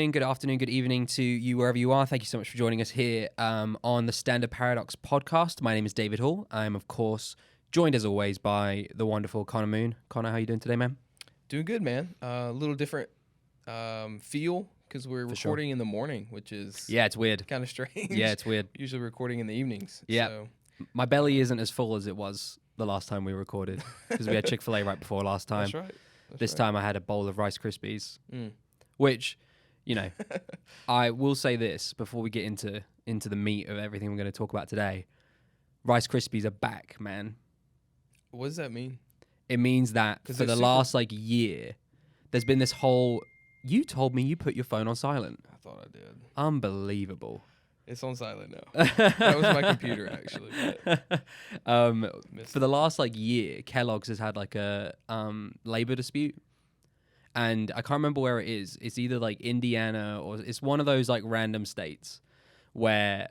morning, good afternoon, good evening to you wherever you are. Thank you so much for joining us here on the Standard Paradox podcast. My name is David Hall. I am, of course, joined as always by the wonderful Connor Moon. Connor, how you doing today, man? Doing good, man. A little different feel because we're recording in the morning, which is it's weird. kind of strange. Yeah, it's weird. Usually recording in the evenings. Yeah. So. My belly isn't as full as it was the last time we recorded because we had Chick-fil-A right before last time. That's right. This time I had a bowl of Rice Krispies, Mm. which, you know, I will say this before we get into the meat of everything we're going to talk about today. Rice Krispies are back, man. What does that mean? It means that for the last year, there's been this whole. You told me you put your phone on silent. I thought I did. Unbelievable. It's on silent now. That was my computer, actually. For the last year, Kellogg's has had a labor dispute, and I can't remember where it is. It's either Indiana or it's one of those random states where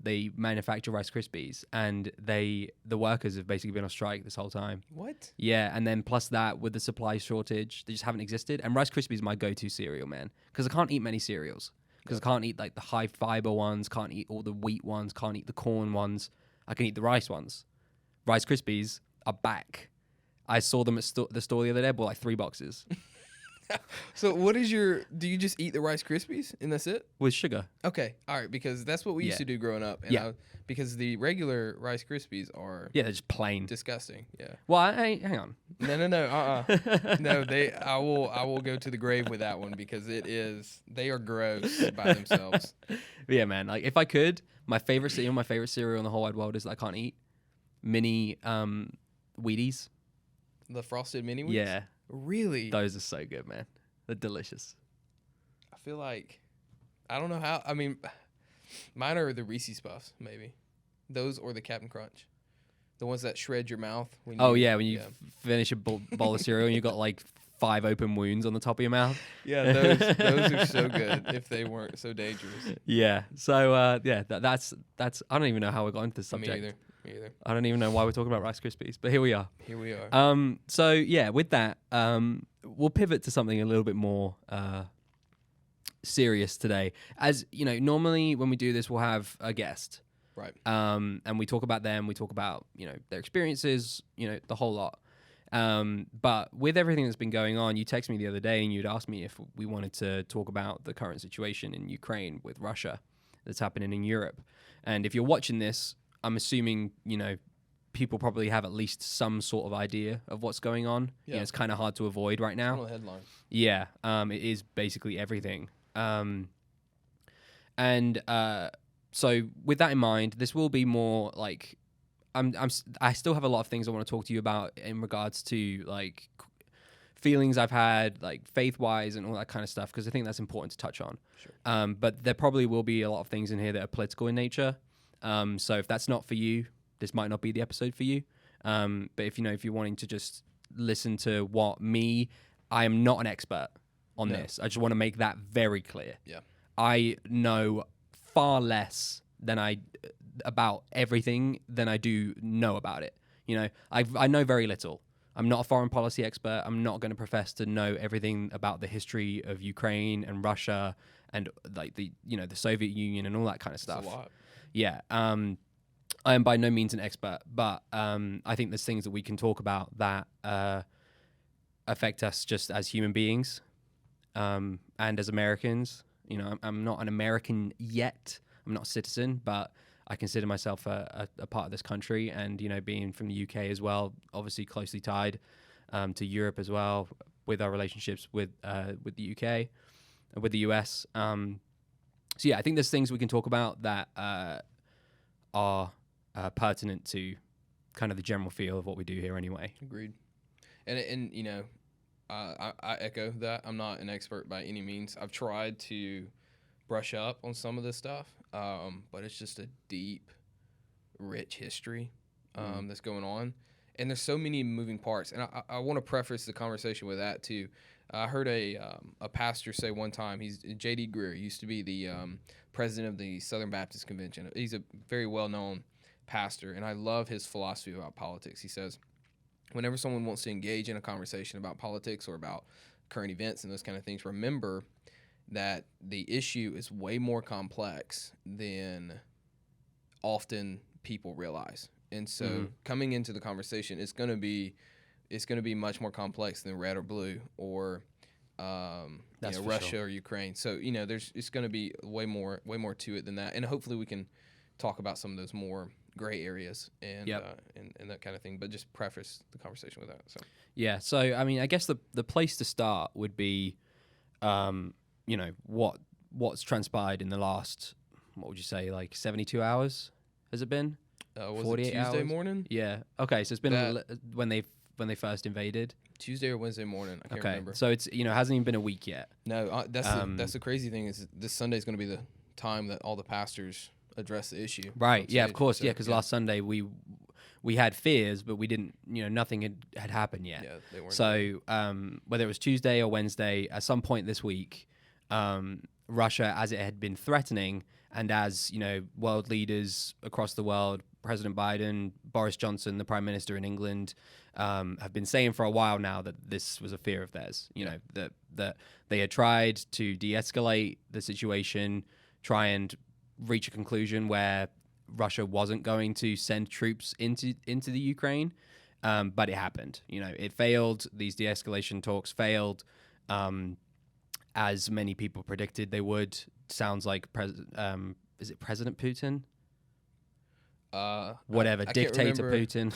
they manufacture Rice Krispies, and the workers have basically been on strike this whole time. What? Yeah, and then plus that with the supply shortage, they just haven't existed. And Rice Krispies is my go-to cereal, man, because I can't eat many cereals. Because I can't eat the high fiber ones, can't eat all the wheat ones, can't eat the corn ones. I can eat the rice ones. Rice Krispies are back. I saw them at the store the other day. I bought 3 boxes. So do you just eat the Rice Krispies and that's it? With sugar. Okay. All right. Because that's what we used to do growing up. And because the regular Rice Krispies are they're just plain. disgusting. Yeah. Well, hang on. No. No, I will go to the grave with that one because they are gross by themselves. But yeah, man. If I could, my favorite cereal in the whole wide world is that I can't eat. Mini Wheaties. The Frosted Mini Wheats? Yeah. Really? Those are so good, man. They're delicious. I feel like, I don't know how, I mean, mine are the Reese's Puffs, maybe. Those or the Captain Crunch. The ones that shred your mouth. When you finish a bowl of cereal and you've got 5 open wounds on the top of your mouth. Yeah, those are so good if they weren't so dangerous. Yeah. So, that's I don't even know how we got into this subject. Me either. I don't even know why we're talking about Rice Krispies, but here we are. So yeah, with that, we'll pivot to something a little bit more serious today. As you know, normally when we do this, we'll have a guest, right? And we talk about them. We talk about their experiences, the whole lot. But with everything that's been going on, you texted me the other day and you'd asked me if we wanted to talk about the current situation in Ukraine with Russia that's happening in Europe. And if you're watching this, I'm assuming, people probably have at least some sort of idea of what's going on. Yeah. It's kind of hard to avoid right now. On the headline. Yeah. It is basically everything. So with that in mind, this will be more I still have a lot of things I want to talk to you about in regards to feelings I've had, faith-wise and all that kind of stuff, because I think that's important to touch on. Sure. But there probably will be a lot of things in here that are political in nature. So if that's not for you, this might not be the episode for you. But if you're wanting to just listen to I am not an expert on this. I just want to make that very clear. Yeah. I know far less about everything than I do know about it. I know very little. I'm not a foreign policy expert. I'm not going to profess to know everything about the history of Ukraine and Russia and the Soviet Union and all that kind of stuff. That's a lot. Yeah. I am by no means an expert, but I think there's things that we can talk about that affect us just as human beings and as Americans. I'm not an American yet. I'm not a citizen, but I consider myself a part of this country, and being from the UK as well, obviously closely tied to Europe as well with our relationships with the UK, with the US. So yeah, I think there's things we can talk about that are pertinent to kind of the general feel of what we do here anyway. Agreed. And I echo that. I'm not an expert by any means. I've tried to brush up on some of this stuff, but it's just a deep, rich history that's going on. And there's so many moving parts. And I want to preface the conversation with that too. I heard a pastor say one time, he's J.D. Greear, used to be the president of the Southern Baptist Convention. He's a very well-known pastor, and I love his philosophy about politics. He says, whenever someone wants to engage in a conversation about politics or about current events and those kind of things, remember that the issue is way more complex than often people realize. And so coming into the conversation, it's going to be much more complex than red or blue or Russia sure. or Ukraine. So it's going to be way more to it than that. And hopefully we can talk about some of those more gray areas and that kind of thing. But just preface the conversation with that. So yeah. So I mean, I guess the place to start would be, what's transpired in the last, what would you say, like 72 hours? Has it been? Was 48 it Tuesday hours? morning? Yeah. Okay. So it's been when they first invaded. Tuesday or Wednesday morning. I can't remember. So it's hasn't even been a week yet. No, that's the crazy thing is this Sunday is going to be the time that all the pastors address the issue. Right. Yeah. Of course. So, because last Sunday we had fears, but we didn't. Nothing had happened yet. Yeah, they weren't. So whether it was Tuesday or Wednesday, at some point this week, Russia, as it had been threatening, and as world leaders across the world, President Biden, Boris Johnson, the Prime Minister in England, have been saying for a while now that this was a fear of theirs. That they had tried to de-escalate the situation, try and reach a conclusion where Russia wasn't going to send troops into the Ukraine, but it happened. It failed. These de-escalation talks failed, as many people predicted they would. Sounds like is it President Putin? Whatever, dictator Putin.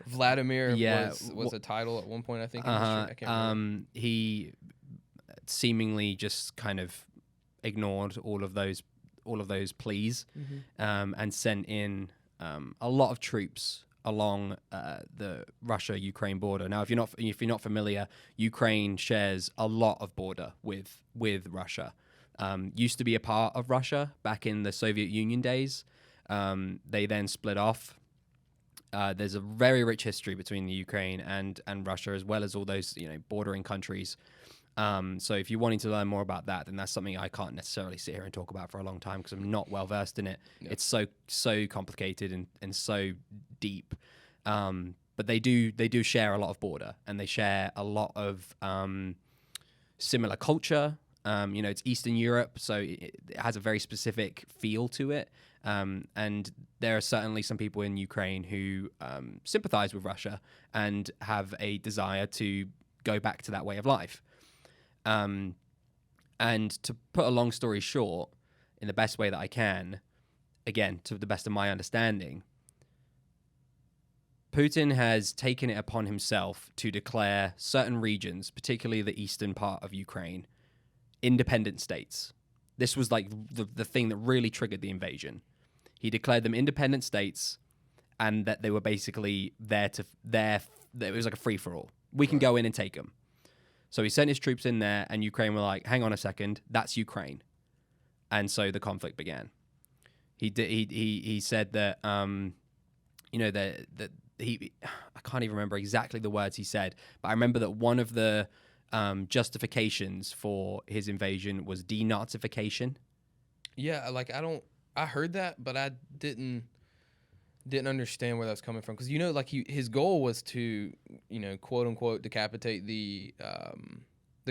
Vladimir was a title at one point, I think. I can't remember. He seemingly just kind of ignored all of those pleas, and sent in a lot of troops along the Russia-Ukraine border. Now, if you're not familiar, Ukraine shares a lot of border with Russia. Used to be a part of Russia back in the Soviet Union days. They then split off. There's a very rich history between the Ukraine and Russia, as well as all those bordering countries. So if you're wanting to learn more about that, then that's something I can't necessarily sit here and talk about for a long time because I'm not well versed in it. Yeah. It's so complicated and so deep. But they do share a lot of border, and they share a lot of similar culture. It's Eastern Europe, so it has a very specific feel to it. And there are certainly some people in Ukraine who sympathize with Russia and have a desire to go back to that way of life. And to put a long story short, in the best way that I can, again, to the best of my understanding, Putin has taken it upon himself to declare certain regions, particularly the eastern part of Ukraine, independent states. This was like the thing that really triggered the invasion. He declared them independent states, and that they were basically it was like a free-for-all. We can go in and take them. So he sent his troops in there, and Ukraine were like, hang on a second, that's Ukraine. And so the conflict began. He said that, I can't even remember exactly the words he said, but I remember that one of the justifications for his invasion was denazification. Yeah, like I heard that, but I didn't understand where that was coming from, because his goal was to quote unquote decapitate the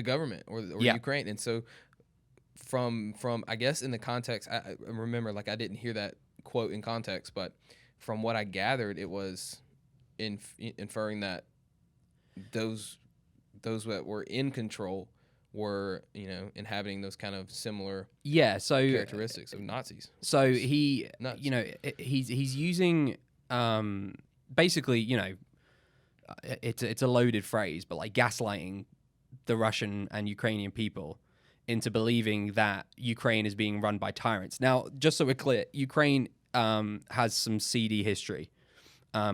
government or Ukraine, and so from I guess in the context, I remember, like, I didn't hear that quote in context, but from what I gathered, it was inferring that those that were in control were inhabiting those kind of similar characteristics of Nazis. So he's using basically it's a loaded phrase, but like gaslighting the Russian and Ukrainian people into believing that Ukraine is being run by tyrants. Now, just so we're clear, Ukraine has some seedy history.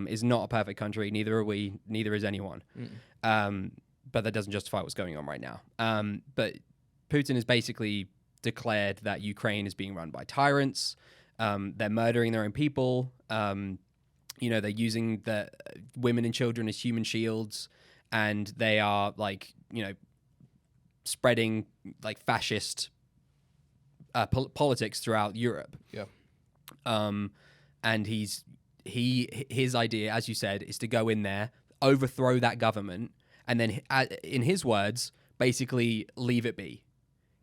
Is not a perfect country. Neither are we. Neither is anyone. But that doesn't justify what's going on right now. But Putin has basically declared that Ukraine is being run by tyrants. They're murdering their own people. They're using the women and children as human shields, and they are spreading like fascist politics throughout Europe. Yeah. And his idea, as you said, is to go in there, overthrow that government, and then, in his words, basically leave it be.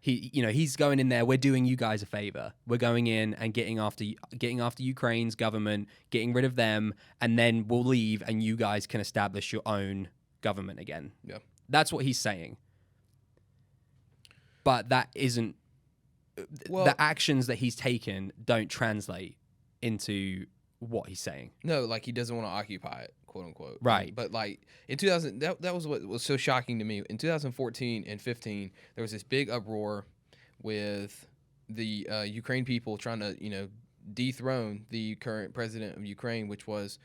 He's going in there. We're doing you guys a favor. We're going in and getting after Ukraine's government, getting rid of them, and then we'll leave, and you guys can establish your own government again. Yeah. That's what he's saying. But that isn't. Well, the actions that he's taken don't translate into what he's saying. No, like he doesn't want to occupy it, quote unquote. Right. But like in 2000, that was what was so shocking to me. In 2014 and 15, there was this big uproar with the Ukraine people trying to, dethrone the current president of Ukraine, which was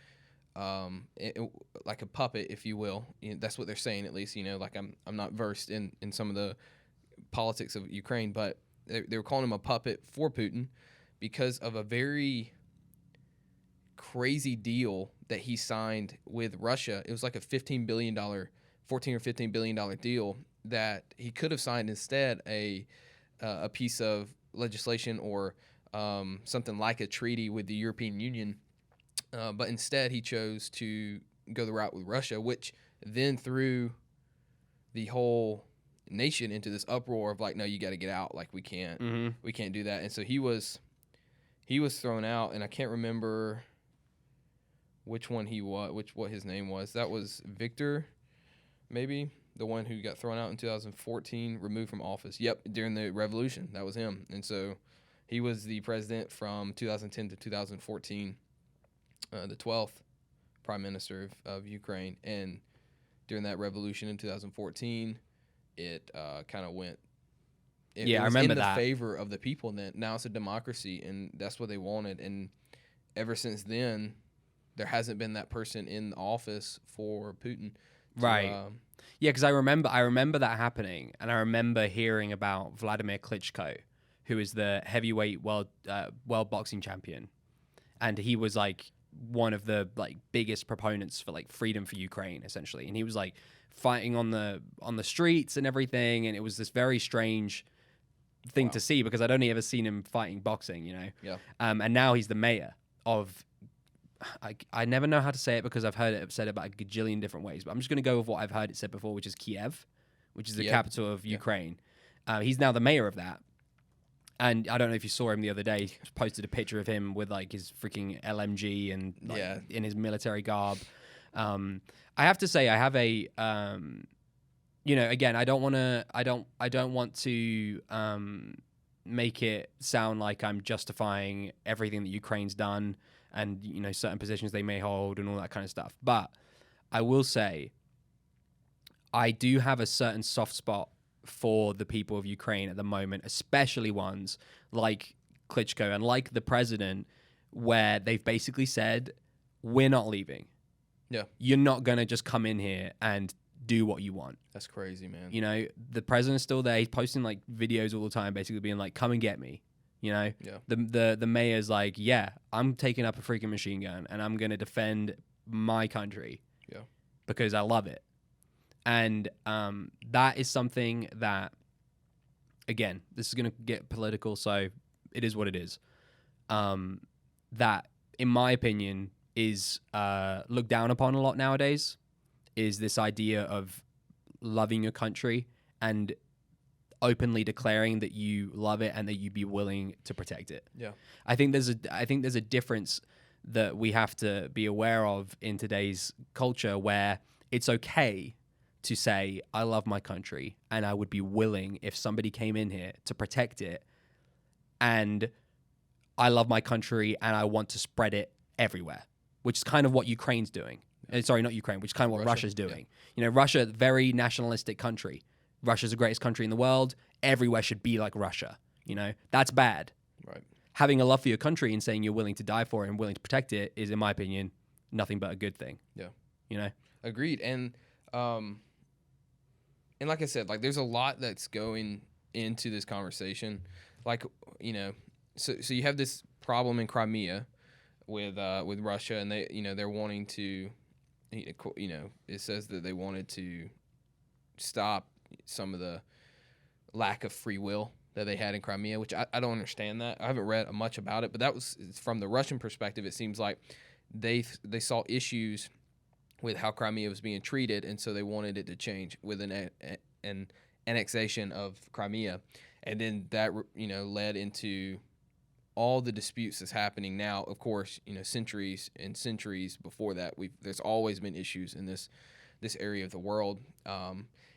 like a puppet, if you will. That's what they're saying, at least. Like I'm not versed in some of the politics of Ukraine, but they were calling him a puppet for Putin because of a very crazy deal that he signed with Russia. It was like a $14 or $15 billion deal that he could have signed instead a piece of legislation or something like a treaty with the European Union. But instead he chose to go the route with Russia, which then threw the whole nation into this uproar of like, no, you got to get out. Like we can't do that. And so he was thrown out, and I can't remember which one what his name was. That was Victor, maybe, the one who got thrown out in 2014, removed from office. Yep, during the revolution, that was him. And so he was the president from 2010 to 2014, the 12th prime minister of Ukraine. And during that revolution in 2014, it kind of went. It I was remember in the that. favor of the people. And then now it's a democracy, and that's what they wanted. And ever since then, there hasn't been that person in office for Putin. Right. Yeah, because I remember that happening, and I remember hearing about Vladimir Klitschko, who is the heavyweight world boxing champion, and he was like one of the like biggest proponents for like freedom for Ukraine, essentially, and he was like fighting on the streets and everything, and it was this very strange thing to see because I'd only ever seen him fighting boxing, Yeah. And now he's the mayor of. I never know how to say it because I've heard it said about a gajillion different ways, but I'm just going to go with what I've heard it said before, which is Kiev, which is the capital of Ukraine. He's now the mayor of that. And I don't know if you saw him the other day. He posted a picture of him with like his freaking LMG and in his military garb. I have to say, I have a, again, I don't want to make it sound like I'm justifying everything that Ukraine's done and certain positions they may hold and all that kind of stuff. But I will say, I do have a certain soft spot for the people of Ukraine at the moment, especially ones like Klitschko and like the president, where they've basically said, we're not leaving. Yeah. You're not going to just come in here and do what you want. That's crazy, man. The president's still there. He's posting like videos all the time, basically being like, come and get me. Yeah. The mayor's like, yeah, I'm taking up a freaking machine gun and I'm going to defend my country. Yeah. Because I love it. And that is something that, again, this is going to get political, so it is what it is. That, in my opinion, is looked down upon a lot nowadays, is this idea of loving your country and openly declaring that you love it and that you'd be willing to protect it. Yeah. I think there's a difference that we have to be aware of in today's culture where it's okay to say, I love my country and I would be willing if somebody came in here to protect it, and I love my country and I want to spread it everywhere, which is kind of what Ukraine's doing. Sorry, not Ukraine, which is kind of what Russia's doing. Yeah. Russia, very nationalistic country. Russia's the greatest country in the world. Everywhere should be like Russia. That's bad. Right. Having a love for your country and saying you're willing to die for it and willing to protect it is, in my opinion, nothing but a good thing. Yeah. Agreed. And like I said, like there's a lot that's going into this conversation. Like, so you have this problem in Crimea with Russia, and they're wanting to, it says that they wanted to stop some of the lack of free will that they had in Crimea, which I don't understand that. I haven't read much about it, but that was from the Russian perspective. It seems like they saw issues with how Crimea was being treated, and so they wanted it to change with an annexation of Crimea. and then that led into all the disputes that's happening now. Of course, centuries and centuries before that, there's always been issues in this area of the world.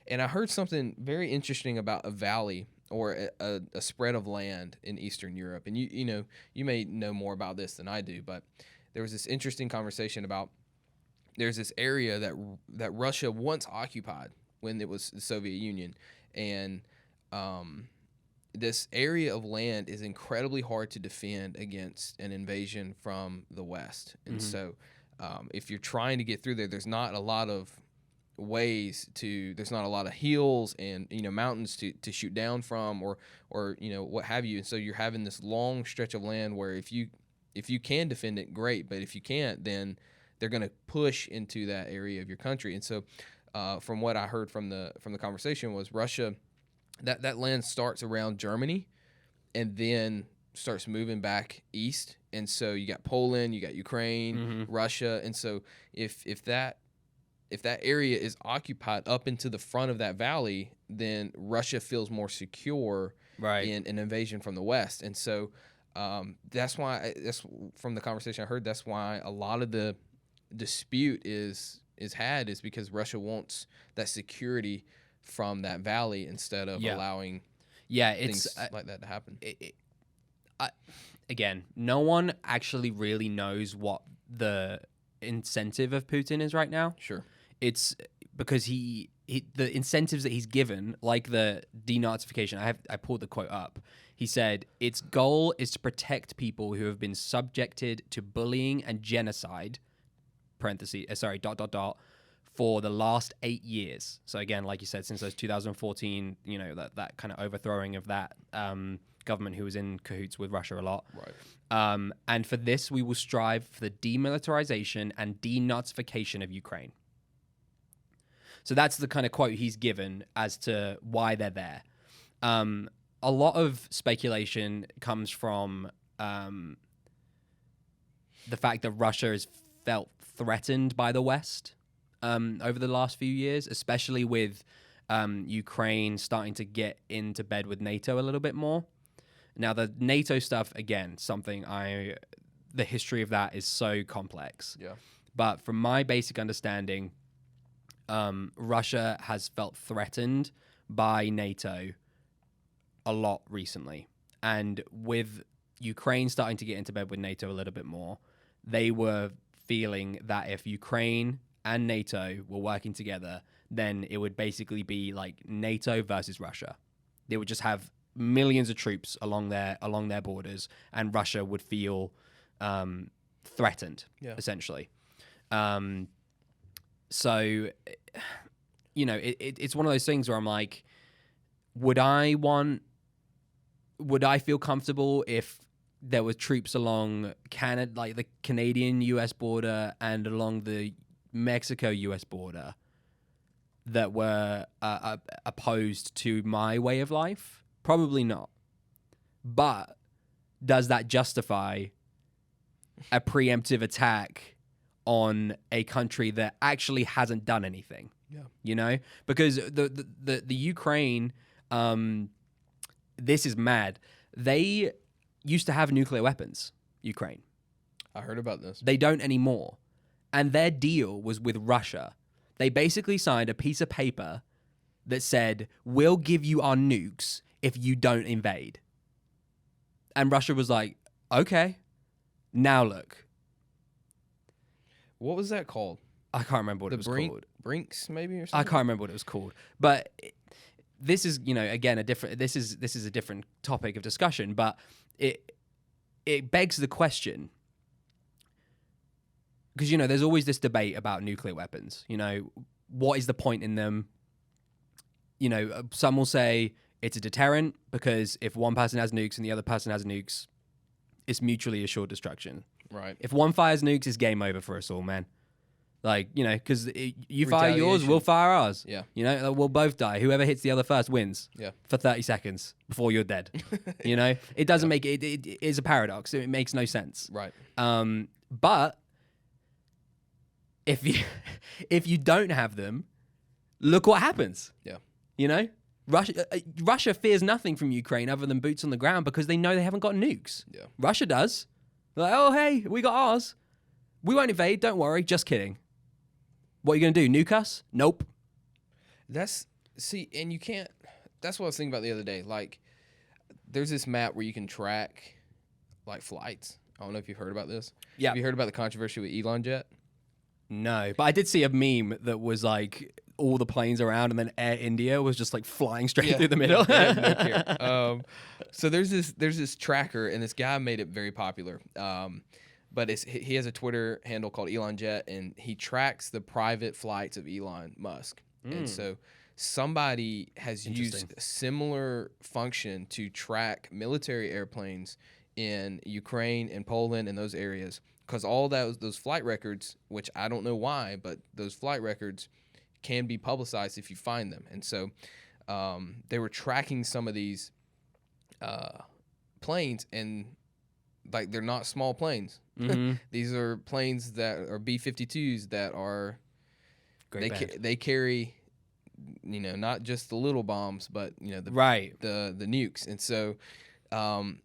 And I heard something very interesting about a valley or a spread of land in Eastern Europe. And you may know more about this than I do, but there was this interesting conversation about there's this area that Russia once occupied when it was the Soviet Union, and this area of land is incredibly hard to defend against an invasion from the West. And so if you're trying to get through there, there's not a lot of there's not a lot of hills and mountains to shoot down from or what have you. And so you're having this long stretch of land where if you can defend it, great, but if you can't, then they're going to push into that area of your country. And so from what I heard from the conversation was Russia, that land starts around Germany and then starts moving back east. And so you got Poland, you got Ukraine, Russia. And so if that area is occupied up into the front of that valley, then Russia feels more secure in an invasion from the West. And so that's from the conversation I heard, that's why a lot of the dispute is because Russia wants that security from that valley instead of allowing things like that to happen. Again, no one actually really knows what the incentive of Putin is right now. Sure. It's because the incentives that he's given, like the denazification, I pulled the quote up. He said, its goal is to protect people who have been subjected to bullying and genocide, for the last 8 years. So again, like you said, since those 2014, that kind of overthrowing of that government who was in cahoots with Russia a lot. Right. And for this, we will strive for the demilitarization and denazification of Ukraine. So that's the kind of quote he's given as to why they're there. A lot of speculation comes from the fact that Russia has felt threatened by the West over the last few years, especially with Ukraine starting to get into bed with NATO a little bit more. Now, the NATO stuff, again, the history of that is so complex. Yeah. But from my basic understanding, Russia has felt threatened by NATO a lot recently. And with Ukraine starting to get into bed with NATO a little bit more, they were feeling that if Ukraine and NATO were working together, then it would basically be like NATO versus Russia. They would just have millions of troops along their borders, and Russia would feel threatened, essentially. So, it's one of those things where I'm like, would I feel comfortable if there were troops along Canada, like the Canadian-US border and along the Mexico-US border that were opposed to my way of life? Probably not. But does that justify a preemptive attack on a country that actually hasn't done anything? Yeah. Because the Ukraine, this is mad. They used to have nuclear weapons, Ukraine. I heard about this. They don't anymore. And their deal was with Russia. They basically signed a piece of paper that said, we'll give you our nukes if you don't invade. And Russia was like, okay, now look. What was that called? I can't remember what it was called. Brinks, maybe, or something? I can't remember what it was called. But this is, again, this is a different topic of discussion, but it begs the question, because, there's always this debate about nuclear weapons. What is the point in them? Some will say it's a deterrent because if one person has nukes and the other person has nukes, it's mutually assured destruction. Right. If one fires nukes, it's game over for us all, man. Like, because you fire yours, we'll fire ours. Yeah. We'll both die. Whoever hits the other first wins. Yeah. For 30 seconds before you're dead. It doesn't make it is a paradox. It makes no sense. Right. But if you don't have them, look what happens. Yeah. Russia fears nothing from Ukraine other than boots on the ground because they know they haven't got nukes. Yeah. Russia does. They're like, oh, hey, we got ours. We won't invade. Don't worry. Just kidding. What are you going to do? Nuke us? Nope. And you can't. That's what I was thinking about the other day. Like, there's this map where you can track, like, flights. I don't know if you've heard about this. Yeah. Have you heard about the controversy with Elon Jet? No, but I did see a meme that was like all the planes around, and then Air India was just like flying straight through the middle. They have no care. So there's this tracker, and this guy made it very popular. But he has a Twitter handle called Elon Jet, and he tracks the private flights of Elon Musk. And so somebody has used a similar function to track military airplanes in Ukraine and Poland and those areas. Because all those flight records, which I don't know why, but those flight records can be publicized if you find them. And so they were tracking some of these planes, and like they're not small planes. Mm-hmm. These are planes that are B-52s that are they carry, not just the little bombs, but the nukes. And so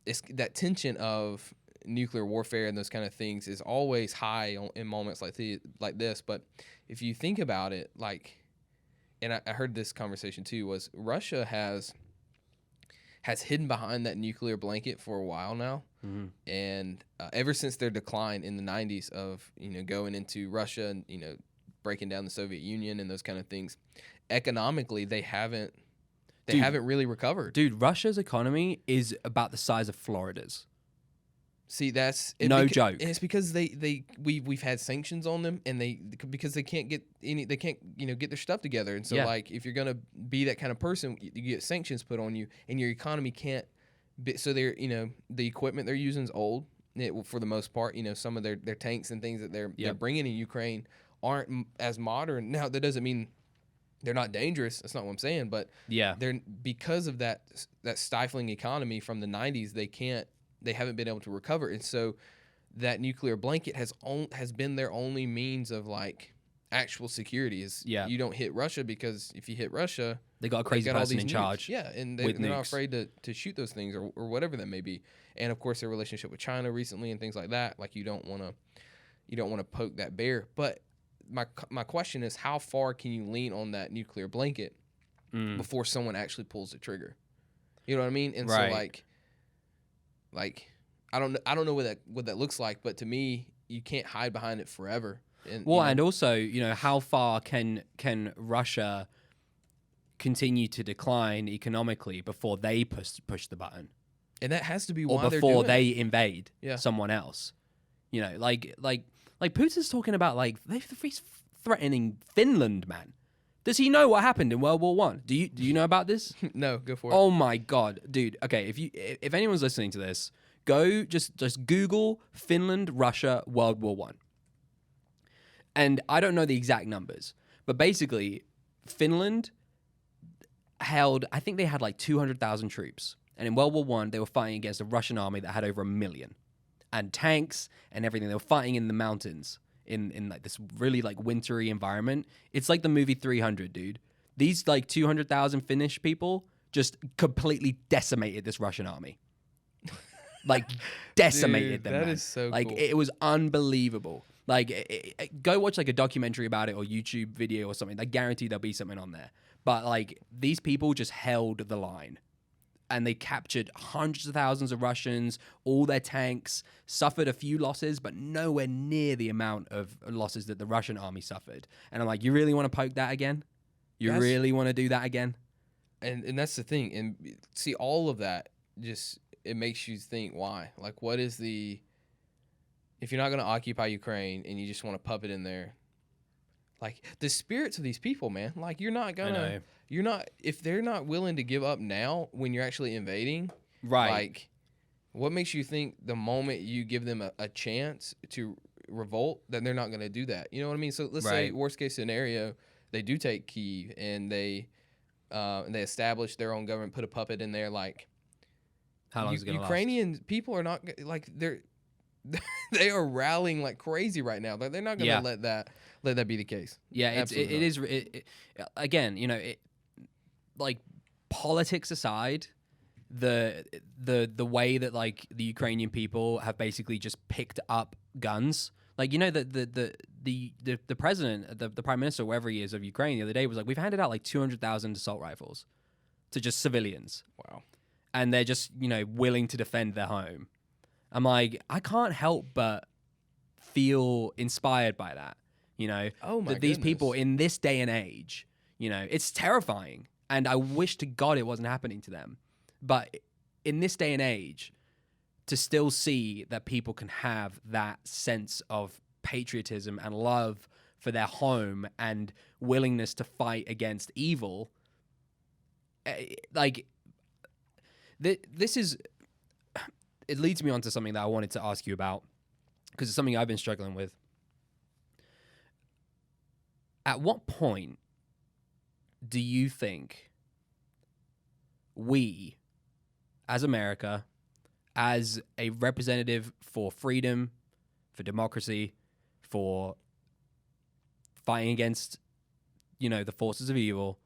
it's that tension of nuclear warfare and those kind of things is always high in moments like this. But if you think about it, like, and I heard this conversation too, was Russia has hidden behind that nuclear blanket for a while now. Mm-hmm. And ever since their decline in the 90s of going into Russia and breaking down the Soviet Union and those kind of things, economically they haven't really recovered. Dude, Russia's economy is about the size of Florida's. See, that's no joke. And it's because we've had sanctions on them, and because they can't get get their stuff together. And so like, if you're gonna be that kind of person, you get sanctions put on you, and your economy can't. So they're the equipment they're using is old for the most part. Some of their tanks and things that they're bringing in Ukraine aren't as modern. Now that doesn't mean they're not dangerous. That's not what I'm saying. But they're because of that stifling economy from the 90s. They haven't been able to recover, and so that nuclear blanket has been their only means of like actual security. You don't hit Russia, because if you hit Russia, they got a crazy person in nukes. charge. Yeah, and they're not afraid to shoot those things or whatever that may be. And of course, their relationship with China recently and things like that. Like you don't want to poke that bear. But my question is, how far can you lean on that nuclear blanket before someone actually pulls the trigger? You know what I mean? And so like I don't know what that looks like, but to me, you can't hide behind it forever. And, and also, how far can Russia continue to decline economically before they push the button? And that has to be why or they're doing before it. they invade someone else. Like Putin's talking about he's threatening Finland, man. Does he know what happened in World War One? Do you know about this? No, go for it. Oh my God, dude. Okay, if anyone's listening to this, go just Google Finland, Russia, World War One. And I don't know the exact numbers, but basically, Finland held, I think they had like 200,000 troops. And in World War One, they were fighting against a Russian army that had over 1 million. And tanks and everything. They were fighting in the mountains. In like this really like wintry environment. It's like the movie 300, dude. These like 200,000 Finnish people just completely decimated this Russian army. Like decimated them. That man. is so like cool. It was unbelievable. Like go watch like a documentary about it or YouTube video or something. I guarantee there'll be something on there. But like these people just held the line. And they captured hundreds of thousands of Russians, all their tanks, suffered a few losses, but nowhere near the amount of losses that the Russian army suffered. And I'm like, you really want to poke that again? You really want to do that again? And that's the thing. And see, all of that just, it makes you think, why? Like, what is if you're not going to occupy Ukraine and you just want to puppet in there, like the spirits of these people, man, like if they're not willing to give up now when you're actually invading, right? Like, what makes you think the moment you give them a chance to revolt, that they're not going to do that? You know what I mean? So let's say worst case scenario, they do take Kyiv and they establish their own government, put a puppet in there. Like, how long is it going to last? Ukrainian people are not like they are rallying like crazy right now. They're not going to let that be the case. Yeah, it is. Again, like politics aside, the way that like the Ukrainian people have basically just picked up guns. Like, you know, the president, the prime minister, wherever he is of Ukraine, the other day was like, we've handed out like 200,000 assault rifles to just civilians, Wow. and they're just, you know, willing to defend their home. I'm like, I can't help but feel inspired by that. You know, Oh my that these people goodness. in this day and age, you know, it's terrifying, and I wish to God it wasn't happening to them. But in this day and age, to still see that people can have that sense of patriotism and love for their home and willingness to fight against evil, like this is, it leads me on to something that I wanted to ask you about, because it's something I've been struggling with. At what point do you think we, as America, as a representative for freedom, for democracy, for fighting against, you know, the forces of evil,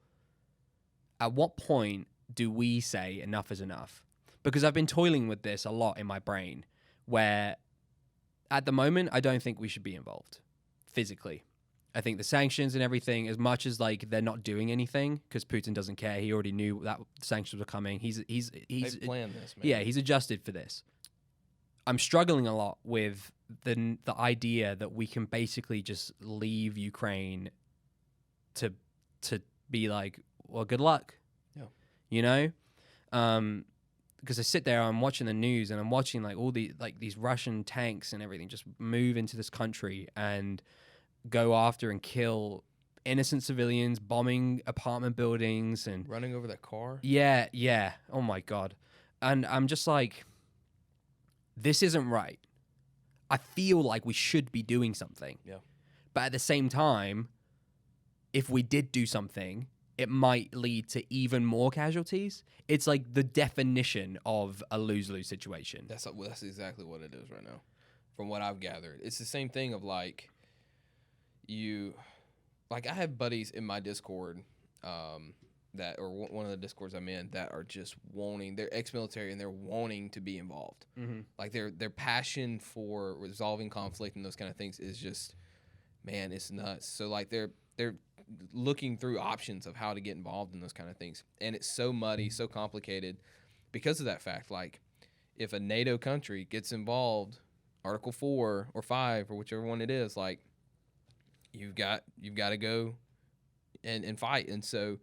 at what point do we say enough is enough? Because I've been toiling with this a lot in my brain, where at the moment, I don't think we should be involved physically. I think the sanctions and everything, as much as like they're not doing anything because Putin doesn't care. He already knew that sanctions were coming. He's They've planned this, man. yeah, he's adjusted for this. I'm struggling a lot with the idea that we can basically just leave Ukraine to be like, well, good luck. Yeah. You know? Because I sit there, I'm watching the news, and I'm watching like all the like these Russian tanks and everything just move into this country and go after and kill innocent civilians, bombing apartment buildings, and Running over that car. yeah. Oh my God. And I'm just like, this isn't right. I feel like we should be doing something. Yeah. But at the same time, if we did do something, it might lead to even more casualties. It's like the definition of a lose-lose situation. That's exactly what it is right now, from what I've gathered. It's the same thing of like, I have buddies in my Discord, one of the Discords I'm in, that are just wanting, they're ex-military and they're wanting to be involved. Mm-hmm. Like their passion for resolving conflict and those kind of things is just, man, it's nuts. So like they're looking through options of how to get involved in those kind of things, and it's so muddy, so complicated because of that fact. Like if a NATO country gets involved, Article 4 or 5 or whichever one it is, like you've got to go and fight. And so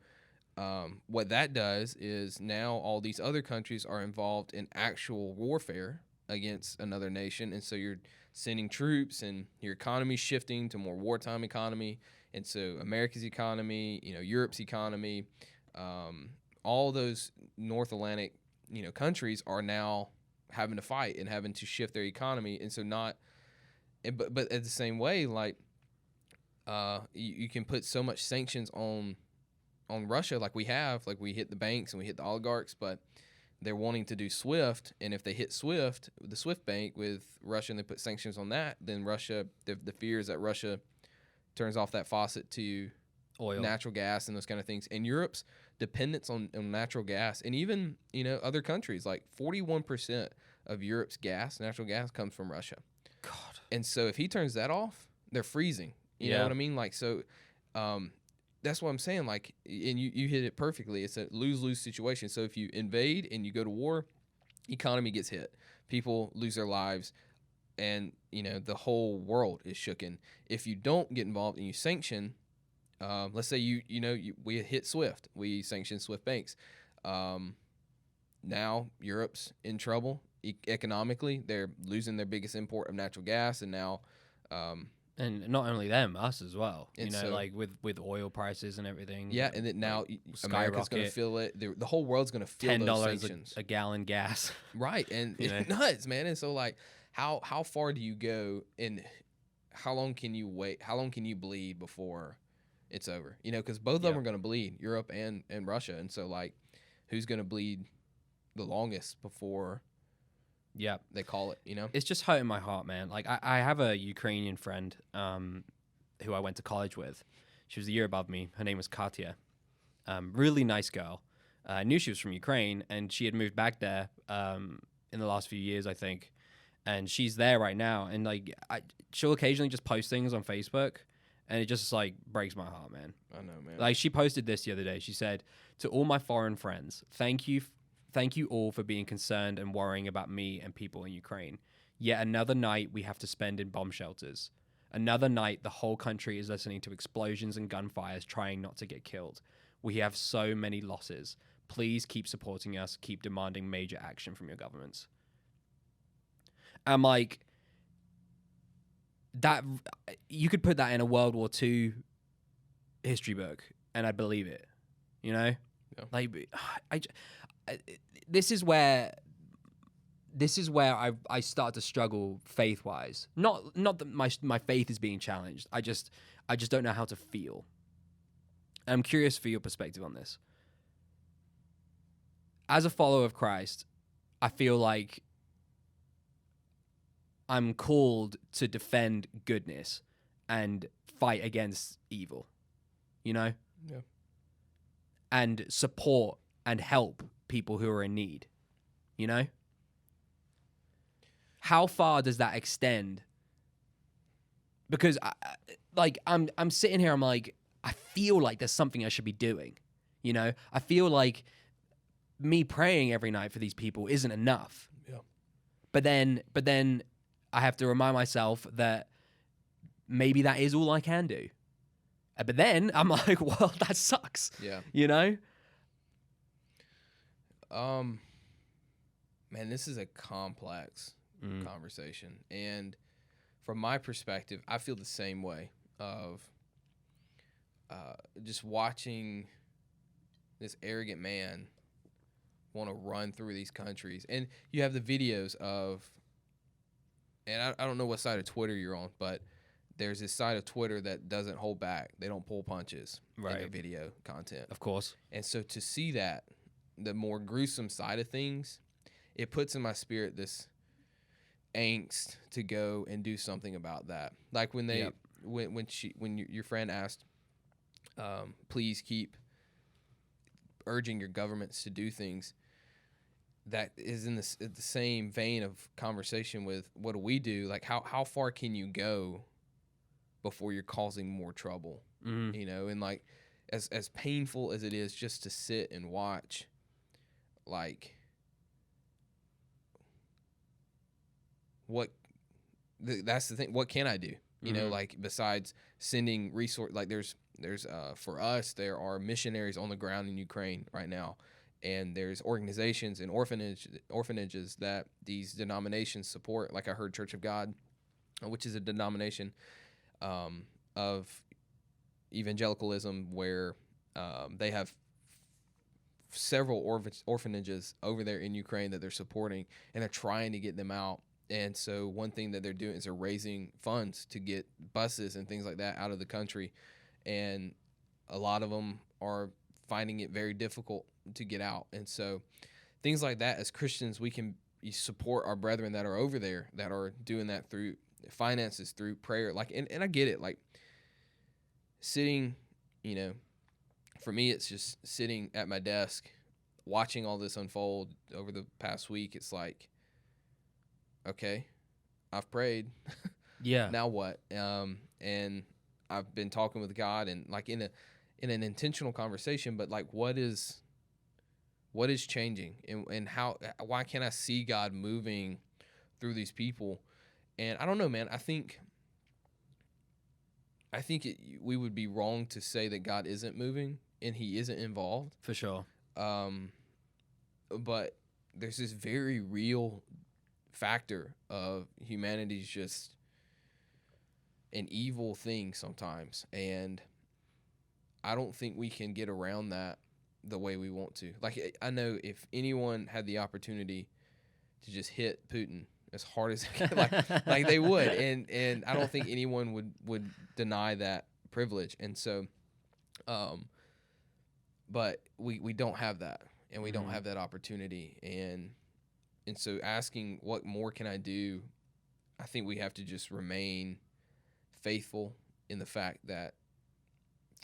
what that does is now all these other countries are involved in actual warfare against another nation, and so you're sending troops and your economy's shifting to more wartime economy. And so America's economy, Europe's economy, all those North Atlantic, countries are now having to fight and having to shift their economy. And so but at the same way, like you can put so much sanctions on Russia, like we hit the banks and we hit the oligarchs, but they're wanting to do SWIFT, and if they hit SWIFT, the SWIFT bank with Russia, and they put sanctions on that, then Russia, the fear is that Russia turns off that faucet to Oil, natural gas, and those kind of things. And Europe's dependence on natural gas, and even other countries, like 41% of Europe's natural gas comes from Russia. God. And so if he turns that off, they're freezing. You know what I mean? Like, so that's what I'm saying. Like, and you hit it perfectly. It's a lose-lose situation. So if you invade and you go to war, economy gets hit. People lose their lives, and the whole world is shooken. If you don't get involved and you sanction, let's say we hit SWIFT, we sanction SWIFT banks. Now Europe's in trouble economically. They're losing their biggest import of natural gas, and now and not only them, us as well. And so, like with oil prices and everything. Yeah, and then now like, America's going to feel it. The whole world's going to feel those sanctions. a gallon gas. Right, and it's nuts, man. And so, like, how far do you go, and how long can you wait? How long can you bleed before it's over? Because both of them are going to bleed, Europe and Russia. And so, like, who's going to bleed the longest before they call it, It's just hurting my heart, man. Like, I have a Ukrainian friend who I went to college with. She was a year above me. Her name was Katya. Really nice girl. I knew she was from Ukraine, and she had moved back there in the last few years, I think. And she's there right now, and like she'll occasionally just post things on Facebook, and it just like breaks my heart, man. I know, man. Like she posted this the other day. She said, "To all my foreign friends, thank you all for being concerned and worrying about me and people in Ukraine. Yet another night we have to spend in bomb shelters. Another night the whole country is listening to explosions and gunfires, trying not to get killed. We have so many losses. Please keep supporting us. Keep demanding major action from your governments." I'm like, that you could put that in a World War II history book, and I'd believe it. You know, Yeah. like this is where I start to struggle faith wise. Not that my faith is being challenged. I just don't know how to feel. I'm curious for your perspective on this. As a follower of Christ, I feel like I'm called to defend goodness and fight against evil, you know? Yeah. And support and help people who are in need, you know? How far does that extend? Because I'm sitting here, I'm like, I feel like there's something I should be doing, you know? I feel like me praying every night for these people isn't enough. Yeah. But then I have to remind myself that maybe that is all I can do. But then I'm like, well, that sucks. Yeah. You know? Man, this is a complex conversation. And from my perspective, I feel the same way of just watching this arrogant man want to run through these countries. And you have the videos of, and I don't know what side of Twitter you're on, but there's this side of Twitter that doesn't hold back. They don't pull punches in their video content. Of course. And so to see that, the more gruesome side of things, it puts in my spirit this angst to go and do something about that. Like when they, when your friend asked, please keep urging your governments to do things. That is in the same vein of conversation with what do we do? Like how far can you go before you're causing more trouble? Mm-hmm. You know, and like as painful as it is just to sit and watch, like that's the thing. What can I do? You know, like besides sending resource, like there's for us, there are missionaries on the ground in Ukraine right now. And there's organizations and orphanages that these denominations support. Like I heard Church of God, which is a denomination of evangelicalism where they have several orphanages over there in Ukraine that they're supporting, and they're trying to get them out. And so one thing that they're doing is they're raising funds to get buses and things like that out of the country. And a lot of them are finding it very difficult to get out. And so things like that, as Christians, we can support our brethren that are over there that are doing that through finances, through prayer. Like, and I get it. Like sitting, you know, for me, it's just sitting at my desk, watching all this unfold over the past week. It's like, okay, I've prayed. Yeah. Now what? And I've been talking with God and like in an intentional conversation, but like what is changing and why can't I see God moving through these people? And I don't know, man. I think we would be wrong to say that God isn't moving and he isn't involved. For sure. But there's this very real factor of humanity's just an evil thing sometimes. And I don't think we can get around that the way we want to. Like, I know if anyone had the opportunity to just hit Putin as hard as like they would, and I don't think anyone would deny that privilege. And so, but we don't have that, and we don't have that opportunity, and so asking what more can I do, I think we have to just remain faithful in the fact that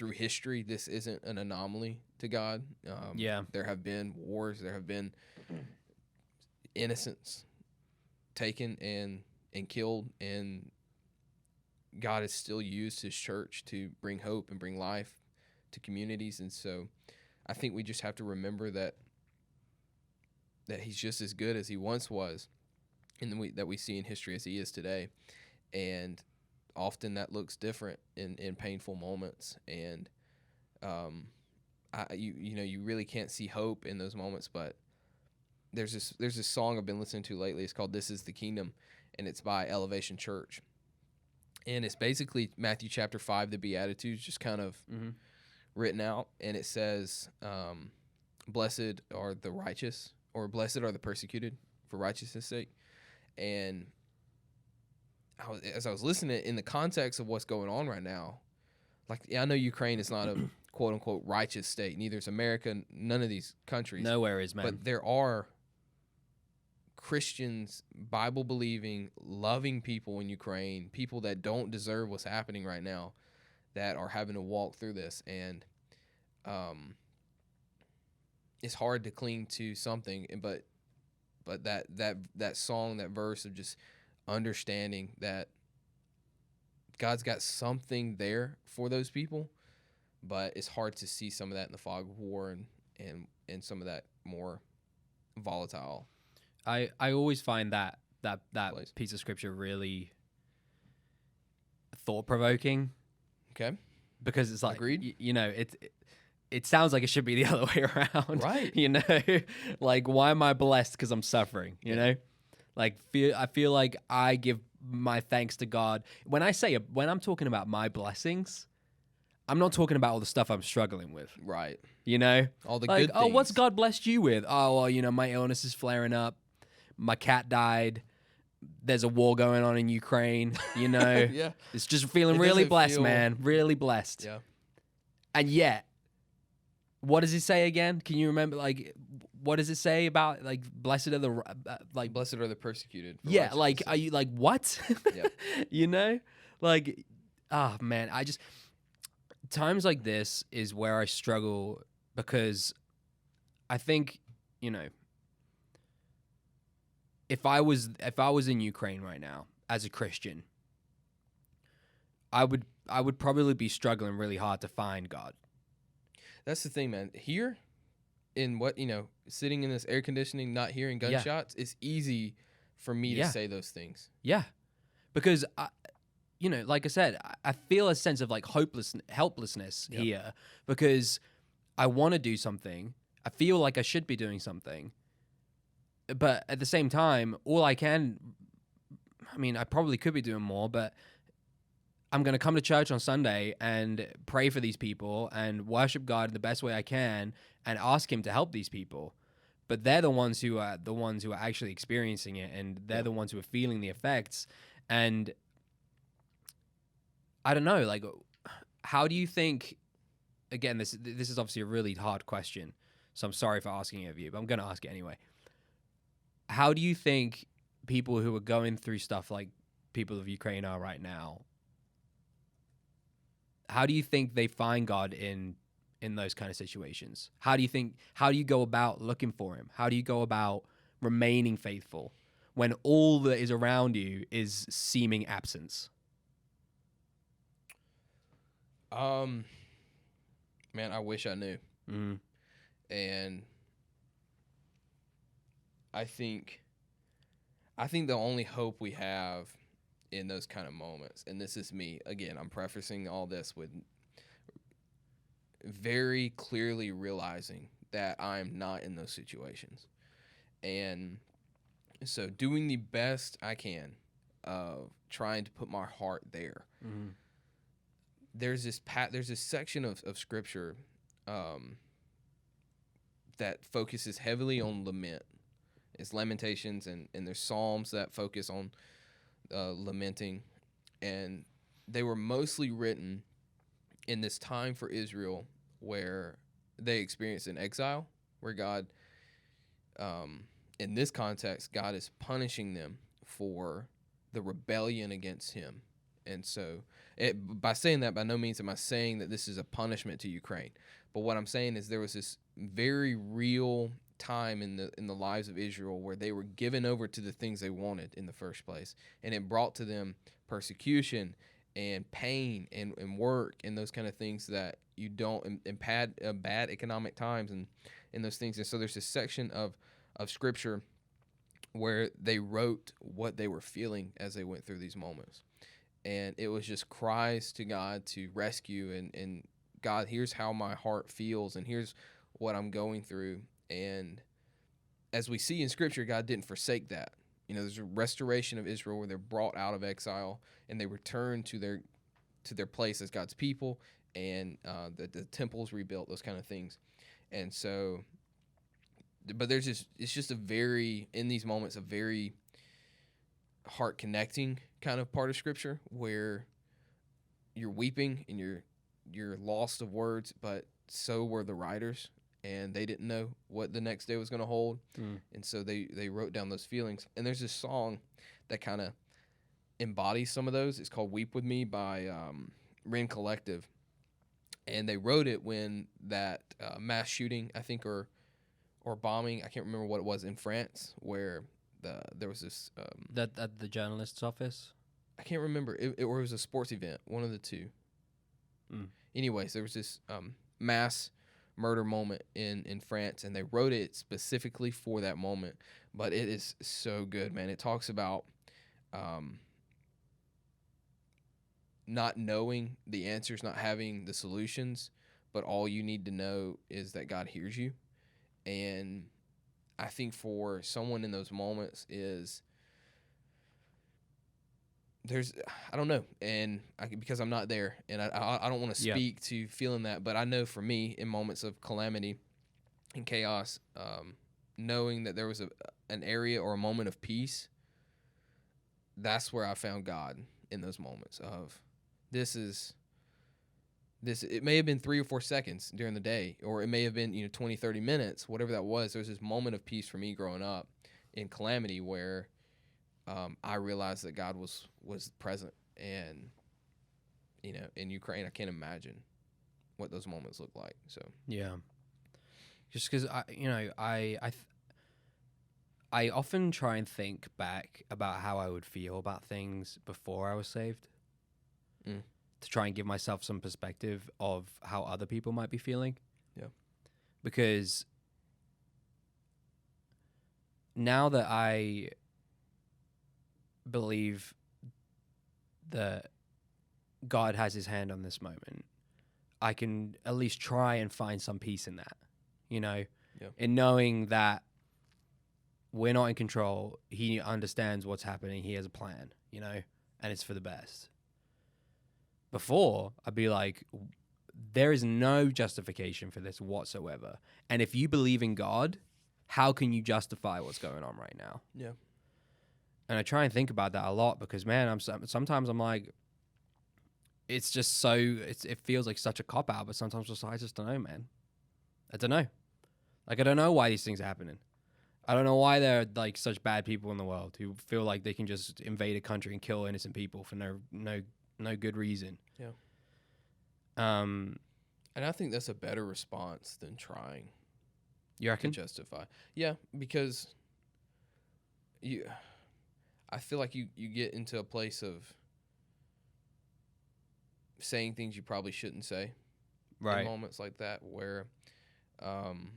through history, this isn't an anomaly to God. Yeah. There have been wars, there have been innocents taken and killed, and God has still used his church to bring hope and bring life to communities. And so I think we just have to remember that he's just as good as he once was, and that we see in history as he is today. And often that looks different in painful moments. And you really can't see hope in those moments. But there's this song I've been listening to lately. It's called "This Is the Kingdom," and it's by Elevation Church. And it's basically Matthew chapter 5, the Beatitudes, just kind of written out. And it says, blessed are the righteous, or blessed are the persecuted for righteousness' sake. And as I was listening, in the context of what's going on right now, like, I know Ukraine is not a quote unquote righteous state. Neither is America, none of these countries. Nowhere is, man. But there are Christians, Bible believing, loving people in Ukraine, people that don't deserve what's happening right now, that are having to walk through this. And it's hard to cling to something, but that song, that verse of just understanding that God's got something there for those people, but it's hard to see some of that in the fog of war and some of that more volatile. I always find that place. piece of scripture really thought provoking. Okay. Because it's like, Agreed. it sounds like it should be the other way around. Right. Like, why am I blessed because I'm suffering? You know, like I feel like I give my thanks to God when I'm talking about my blessings. I'm not talking about all the stuff I'm struggling with. Right. All the like, good oh, what's things. God blessed you with? Oh, well, my illness is flaring up. My cat died. There's a war going on in Ukraine. Yeah. It's just feeling It really doesn't blessed, feel- man. Really blessed. Yeah. And yet, what does it say again? Can you remember? Like, what does it say about, like, blessed are the like? Blessed are the persecuted. For Yeah, like, righteousness' are you like what? Yeah. Like, man, I just times like this is where I struggle, because I think if I was in Ukraine right now as a Christian, I would probably be struggling really hard to find God. That's the thing, man. Here, in sitting in this air conditioning, not hearing gunshots, it's easy for me to say those things. Yeah, because like I said, I feel a sense of like helplessness here, because I want to do something. I feel like I should be doing something, but at the same time, I probably could be doing more, but I'm going to come to church on Sunday and pray for these people and worship God in the best way I can and ask him to help these people. But they're the ones who are actually experiencing it, and they're the ones who are feeling the effects. And I don't know, like, how do you think, again, this is obviously a really hard question, so I'm sorry for asking it of you, but I'm going to ask it anyway. How do you think people who are going through stuff like people of Ukraine are right now, how do you think they find God in those kind of situations? How do you go about looking for him? How do you go about remaining faithful when all that is around you is seeming absence? Man, I wish I knew. Mm. And I think the only hope we have in those kind of moments, and this is me, again, I'm prefacing all this with very clearly realizing that I'm not in those situations. And so doing the best I can of trying to put my heart there. Mm-hmm. There's this section of scripture that focuses heavily on lament. It's Lamentations, and there's Psalms that focus on lamenting, and they were mostly written in this time for Israel where they experienced an exile, where God, in this context, God is punishing them for the rebellion against him And so, by saying that, by no means am I saying that this is a punishment to Ukraine. But what I'm saying is there was this very real time in the lives of Israel where they were given over to the things they wanted in the first place, and it brought to them persecution and pain and work and those kind of things that you don't and bad economic times and those things. And so there's this section of scripture where they wrote what they were feeling as they went through these moments, and it was just cries to God to rescue and God, here's how my heart feels and here's what I'm going through. And as we see in scripture, God didn't forsake that. You know, there's a restoration of Israel where they're brought out of exile and they return to their place as God's people, and the temple's rebuilt, those kind of things. And so, but it's just a very, in these moments, a very heart connecting kind of part of scripture where you're weeping and you're lost of words, but so were the writers, and they didn't know what the next day was going to hold. And so they wrote down those feelings. And there's this song that kind of embodies some of those. It's called Weep With Me by Ren Collective. And they wrote it when that mass shooting, I think, or bombing, I can't remember what it was, in France, where there was this... that at the journalist's office? I can't remember. Or it was a sports event, one of the two. Anyways, there was this mass murder moment in France, and they wrote it specifically for that moment. But it is so good, man. It talks about not knowing the answers, not having the solutions, but all you need to know is that God hears you. And I think for someone in those moments I don't know, and because I'm not there, and I don't want to speak to feeling that, but I know for me, in moments of calamity and chaos, knowing that there was an area or a moment of peace, that's where I found God in those moments of this. It may have been 3 or 4 seconds during the day, or it may have been 20, 30 minutes, whatever that was. There was this moment of peace for me growing up in calamity where I realized that God was present, and in Ukraine, I can't imagine what those moments look like. So yeah, just because I often try and think back about how I would feel about things before I was saved, to try and give myself some perspective of how other people might be feeling. Yeah, because now that I believe that God has his hand on this moment, I can at least try and find some peace in that, in knowing that we're not in control. He understands what's happening. He has a plan, and it's for the best. Before, I'd be like, there is no justification for this whatsoever. And if you believe in God, how can you justify what's going on right now? Yeah. And I try and think about that a lot because, man, sometimes I'm like, it's just it feels like such a cop-out, but sometimes I just don't know, man. I don't know. Like, I don't know why these things are happening. I don't know why there are, like, such bad people in the world who feel like they can just invade a country and kill innocent people for no good reason. Yeah. And I think that's a better response than trying. You reckon? To justify. Yeah, because I feel like you get into a place of saying things you probably shouldn't say. Right. In moments like that where Putin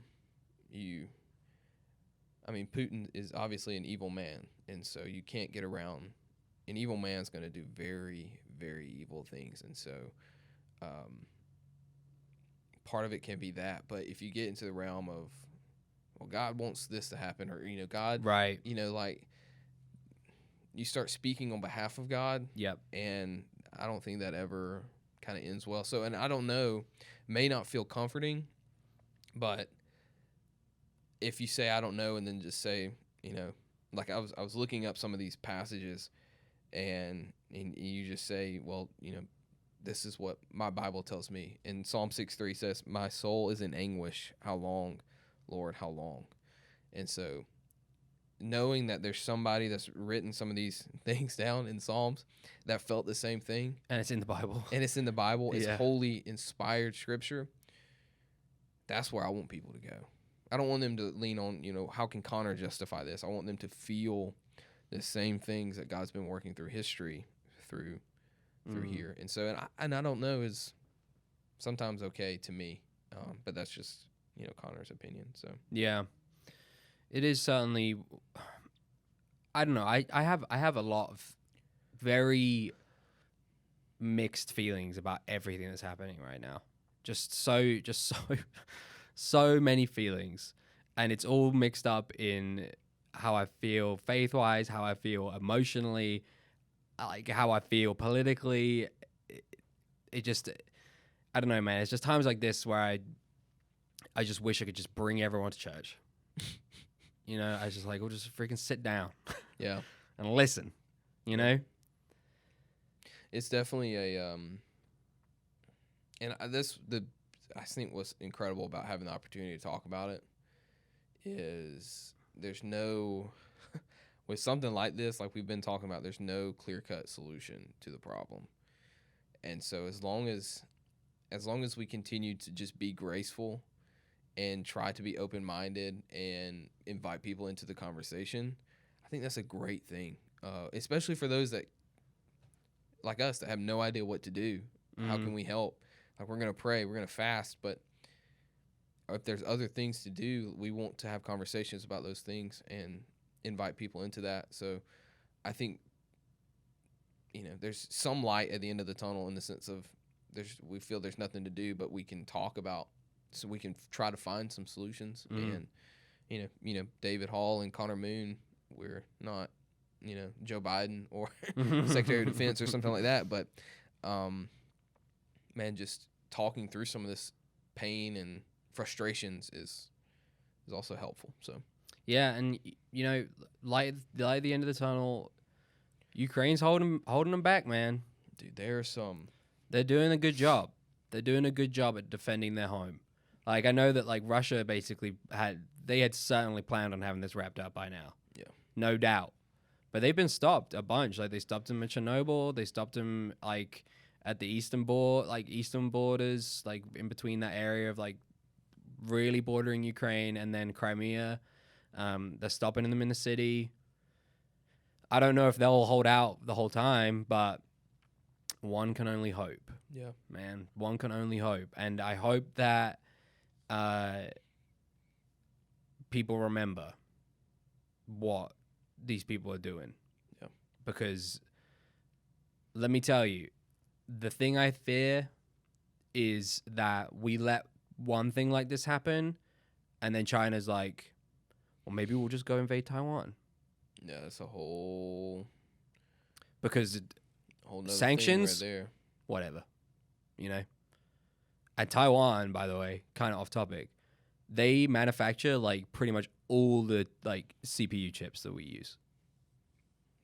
is obviously an evil man, and so you can't get around. An evil man's going to do very, very evil things, and so part of it can be that. But if you get into the realm of, well, God wants this to happen, or God, right? Like you start speaking on behalf of God. Yep. And I don't think that ever kind of ends well. So, and I don't know, may not feel comforting, but if you say I don't know and then just say, like I was looking up some of these passages, and you just say, well, this is what my Bible tells me. And Psalm 6:3 says, "My soul is in anguish. How long, Lord? How long?" And so knowing that there's somebody that's written some of these things down in Psalms that felt the same thing, And it's in the Bible. and it's in the Bible, it's Yeah. holy, inspired scripture. That's where I want people to go. I don't want them to lean on, how can Connor justify this? I want them to feel the same things that God's been working through history through here. And so, and I don't know is sometimes okay to me, but that's just Connor's opinion. So Yeah. It is certainly. I don't know. I have a lot of very mixed feelings about everything that's happening right now. So many feelings, and it's all mixed up in how I feel faith-wise, how I feel emotionally, like how I feel politically. It just, I don't know, man. It's just times like this where I just wish I could just bring everyone to church. I was just like, we'll just freaking sit down yeah, and listen, it's definitely a and I think what's incredible about having the opportunity to talk about it is there's no with something like this, like we've been talking about, there's no clear-cut solution to the problem. And so as long as we continue to just be graceful and try to be open-minded and invite people into the conversation, I think that's a great thing, especially for those that, like us, that have no idea what to do. How can we help? Like, we're going to pray, we're going to fast, but if there's other things to do, we want to have conversations about those things and invite people into that. So I think, there's some light at the end of the tunnel in the sense of we feel there's nothing to do, but we can talk about, so we can try to find some solutions. And, David Hall and Connor Moon, we're not, Joe Biden or Secretary of Defense or something like that. But, man, just talking through some of this pain and frustrations is also helpful. So, yeah, and light at the end of the tunnel. Ukraine's holding them back, man. dude, there's some. They're doing a good job. They're doing a good job at defending their home. Like, I know that Russia basically had certainly planned on having this wrapped up by now. Yeah, no doubt. But they've been stopped a bunch. Like, they stopped them at Chernobyl. They stopped them at the eastern borders, like in between that area of really bordering Ukraine and then Crimea. They're stopping them in the city. I don't know if they'll hold out the whole time, but one can only hope. yeah, Man, one can only hope. And I hope that people remember what these people are doing. Yeah. Because let me tell you, the thing I fear is that we let one thing like this happen, and then China's like, well, maybe we'll just go invade Taiwan. yeah, that's a whole Because nother sanctions, thing right there. whatever, And Taiwan, by the way, kind of off topic, they manufacture pretty much all the CPU chips that we use.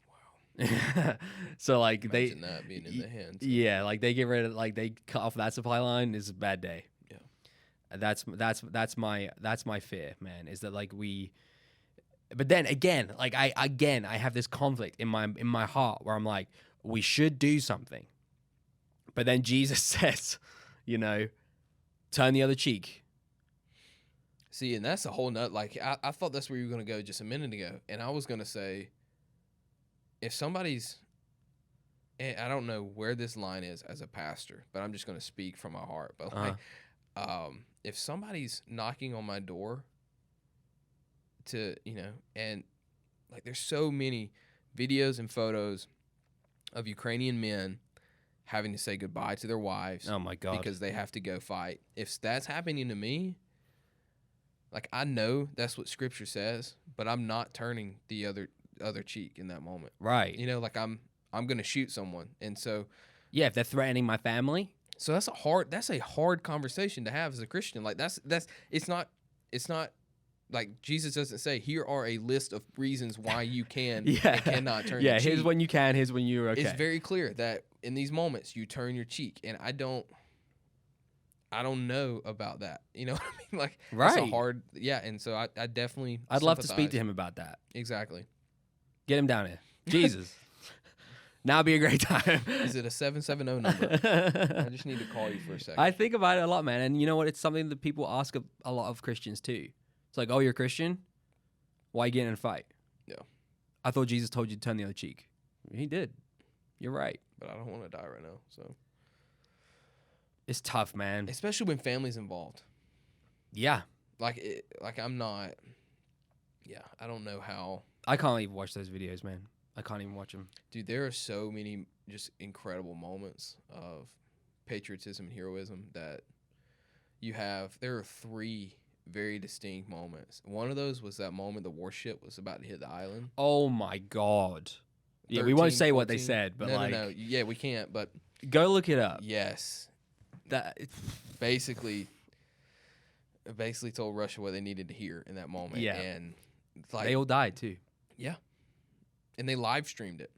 Wow. So Imagine that being in their hands. Yeah, they get rid of they cut off that supply line is a bad day. Yeah. That's my fear, man, is that but then again, I have this conflict in my heart where I'm like, we should do something. But then Jesus says, turn the other cheek. See, and that's a whole nut. I thought that's where you were going to go just a minute ago. And I was going to say, if somebody's, and I don't know where this line is as a pastor, but I'm just going to speak from my heart. But if somebody's knocking on my door to, and there's so many videos and photos of Ukrainian men having to say goodbye to their wives. Oh my God. Because they have to go fight. If that's happening to me, I know that's what Scripture says, but I'm not turning the other cheek in that moment. Right. I'm gonna shoot someone, and so yeah, if they're threatening my family. So that's a hard conversation to have as a Christian. It's not Jesus doesn't say, here are a list of reasons why you can and cannot turn your cheek. Here's when you can, here's when you're okay. It's very clear that in these moments you turn your cheek, and I don't know about that. You know what I mean? Like, Right. It's a hard, yeah. And so I definitely, I'd love to speak sympathize. to him about that. Exactly. Get him down here. Jesus. Now would be a great time. Is it a 770 number? I just need to call you for a second. I think about it a lot, man. And you know what? It's something that people ask a lot of Christians too. It's like, oh, you're a Christian? Why you getting in a fight? Yeah. I thought Jesus told you to turn the other cheek. He did. You're right. But I don't want to die right now. So, It's tough, man. especially when family's involved. Yeah. Like I'm not. Yeah, I don't know how. I can't even watch those videos, man. I can't even watch them. Dude, there are so many just incredible moments of patriotism and heroism that you have. There are 3 very distinct moments. One of those was that moment the warship was about to hit the island. Oh my God. Yeah, we won't 13, say what they 14. said, but No. Yeah, we can't. But go look it up. yes, That basically told Russia what they needed to hear in that moment. Yeah. And like they all died too. and they live streamed it.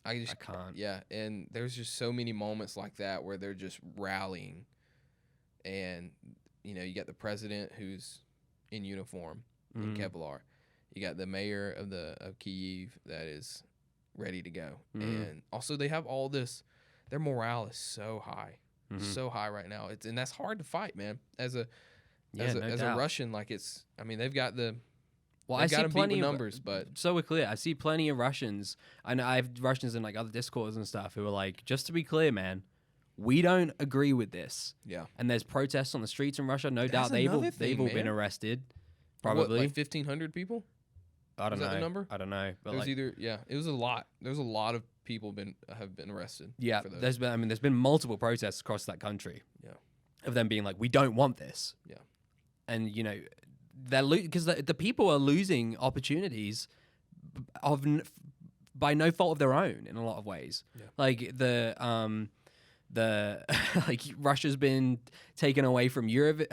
I I can't. Yeah, and there's just so many moments like that where they're just rallying, and you got the president who's in uniform in Mhm. Kevlar, you got the mayor of Kyiv that is ready to go, Mhm. and also they have all this. Their morale is so high, Mhm. so high right now. And that's hard to fight, man. As a Yeah, no as doubt. a Russian, like they've got the Well, they've I got see them beat plenty with of numbers, but so we're clear. I see plenty of Russians. I know I have Russians in like other discords and stuff who are like, just to be clear, man, we don't agree with this. yeah, And there's protests on the streets in Russia. No That's doubt they've another all thing, been man. arrested. What, Probably. like 1,500 people. I don't is know. that the number? I don't know. But It was like, it was a lot. There's a lot of people have been arrested. yeah, for those. there's been multiple protests across that country. Yeah. Of them being like, we don't want this. Yeah. And they're because the people are losing opportunities by no fault of their own in a lot of ways. Yeah. Like the like Russia's been taken away from Eurovision.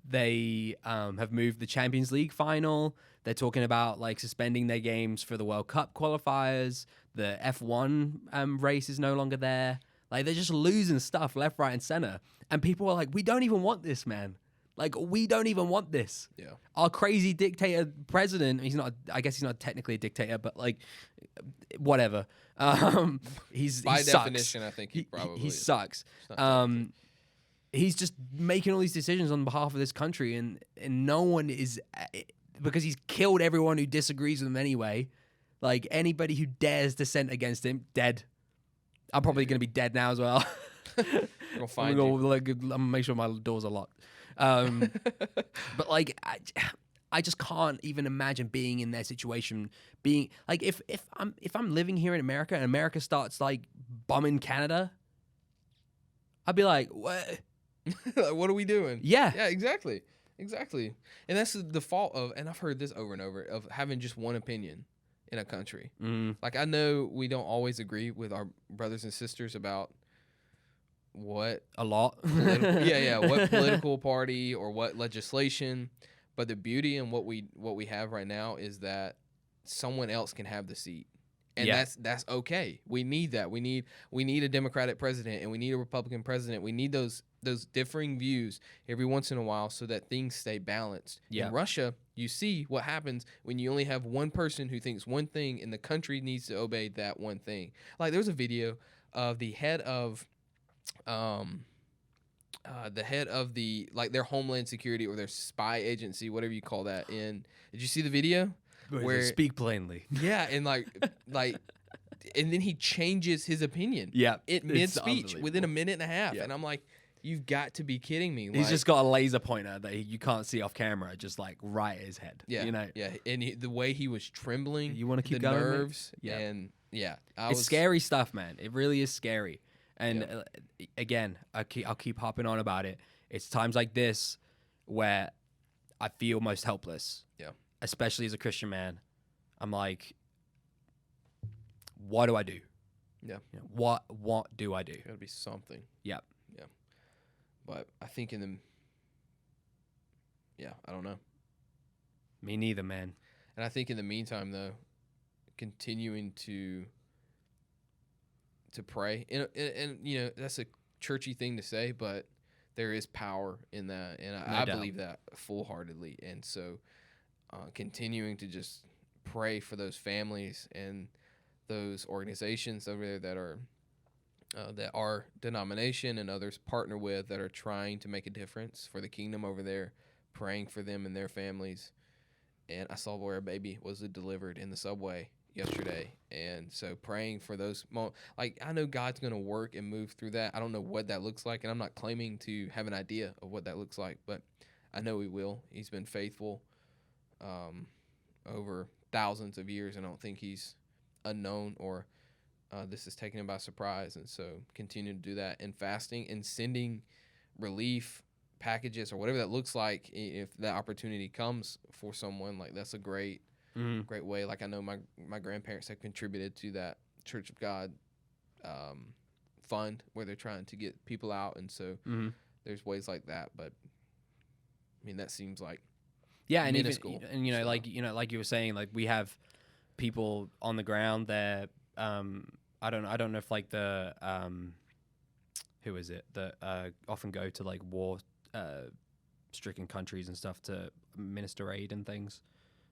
They have moved the Champions League final. They're talking about like suspending their games for the World Cup qualifiers. The F1 race is no longer there. Like they're just losing stuff left, right, and center. And people are like, we don't even want this, man. Like we don't even want this. Yeah. Our crazy dictator president. He's not. I guess he's not technically a dictator, but like, whatever. He's By he sucks. definition, I think he probably he is. sucks. It's not He's just making all these decisions on behalf of this country, and no one is because he's killed everyone who disagrees with him anyway. Like anybody who dares dissent against him, dead. I'm probably gonna be dead now as well. We'll find I'm gonna make sure my doors are locked. But like, I just can't even imagine being in their situation. Being like, if I'm living here in America and America starts like bombing Canada, I'd be like, what? Like, what are we doing? Yeah. Yeah, exactly. And that's the fault of, and I've heard this over and over, of having just one opinion in a country. Mm, Like, I know we don't always agree with our brothers and sisters about what a lot. what political party or what legislation, but the beauty in what we have right now is that someone else can have the seat. And Yeah. that's okay. We need that. We need a Democratic president and we need a Republican president. We need those differing views every once in a while so that things stay balanced. Yeah. In Russia, you see what happens when you only have one person who thinks one thing and the country needs to obey that one thing. Like there was a video of the head of their Homeland Security or their spy agency, whatever you call that. Did you see the video? Where- speak plainly. Yeah, and and then he changes his opinion. Yeah, It it's mid speech unbelievable. within a minute and a half, Yeah. and I'm like, you've got to be kidding me. He's just got a laser pointer that you can't see off camera, just like right at his head. yeah, yeah, and the way he was trembling, You wanna keep the going, mate? nerves, Yeah. and yeah, It's scary stuff, man. It really is scary. And Yeah. Again, I'll keep hopping on about it. It's times like this where I feel most helpless. Yeah. Especially as a Christian man. I'm like, what do I do? Yeah. What do I do? Got to be something. Yep. Yeah, but I think I don't know. Me neither, man. And I think in the meantime, though, continuing to to pray, and you know that's a churchy thing to say, but there is power in that, and No I doubt. believe that full heartedly. And so, continuing to just pray for those families and those organizations over there that our denomination and others partner with that are trying to make a difference for the kingdom over there, praying for them and their families. And I saw where a baby was delivered in the subway yesterday, and so praying for those like I know God's going to work and move through that. I don't know what that looks like, and I'm not claiming to have an idea of what that looks like, but I know He will. He's been faithful over thousands of years, and I don't think He's unknown or this is taking Him by surprise. And so continue to do that, and fasting and sending relief packages or whatever that looks like, if that opportunity comes for someone, like that's a great way. Like I know my grandparents have contributed to that Church of God fund where they're trying to get people out, and so there's ways like that. But I mean, that seems like Yeah, and minuscule. even and like you were saying, like we have people on the ground there. I don't know if like the who is it that often go to like war stricken countries and stuff to minister aid and things